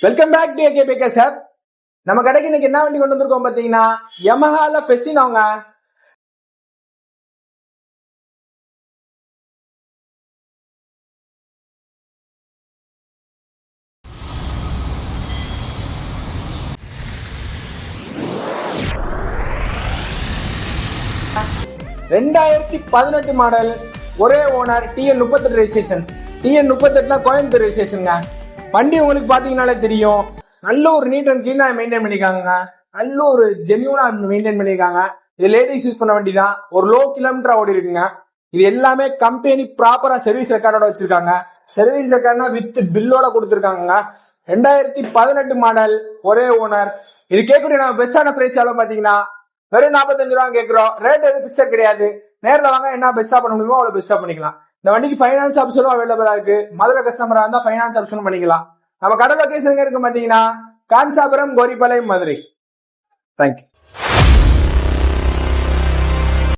Welcome back to AKPK sir. நம்ம கடைக்கு இன்னைக்கு என்ன வண்டி கொண்டு வந்திருக்கோம் பாத்தீங்கன்னா யமஹால ஃபெசினோங்க. ரெண்டாயிரத்தி 18 மாடல், ஒரே owner, TN 38 registration. TN 38 Coimbatore ரெஜிஸ்ட்ரேஷனுங்க. வண்டி உங்களுக்கு பாத்தீங்கன்னாலே தெரியும், நல்ல ஒரு நீட் அண்ட் கிளீனா மெயின்டைன் பண்ணிருக்காங்க. நல்ல ஒரு ஜென்யூனா மெயின்டைன் பண்ணிருக்காங்க. இது லேடிஸ் யூஸ் பண்ண வண்டி தான். ஒரு லோ கிலோமீட்டர் ஓடி இருக்குங்க. இது எல்லாமே கம்பெனி ப்ராப்பரா சர்வீஸ் ரெக்கார்டோட வச்சிருக்காங்க. சர்வீஸ் ரெக்கார்ட்னா வித் பில்லோட கொடுத்திருக்காங்க. 2018 மாடல், ஒரே ஓனர். இது கேட்கக்கூடிய நம்ம பெஸ்டான பிரைஸ் எவ்வளவு பாத்தீங்கன்னா வெறும் 45 ரூபா கேட்கிறோம். ரேட் எதுவும் பிக்சர் கிடையாது. நேரில் வாங்க, என்ன பெஸ்டா பண்ண முடியுமோ அவ்வளவு பெஸ்டா பண்ணிக்கலாம். இந்த வண்டிக்கு ஃபைனான்ஸ் ஆப்ஷனும் அவைலபிளா இருக்கு. மதுரை கஸ்டமரா இருந்தா ஃபைனான்ஸ் ஆப்ஷன் பண்ணிக்கலாம். நம்ம கடை லொகேஷன் இருக்கு பாத்தீங்கன்னா காஞ்சாபுரம், கோரிப்பாளையம், மதுரை. தேங்க்யூ.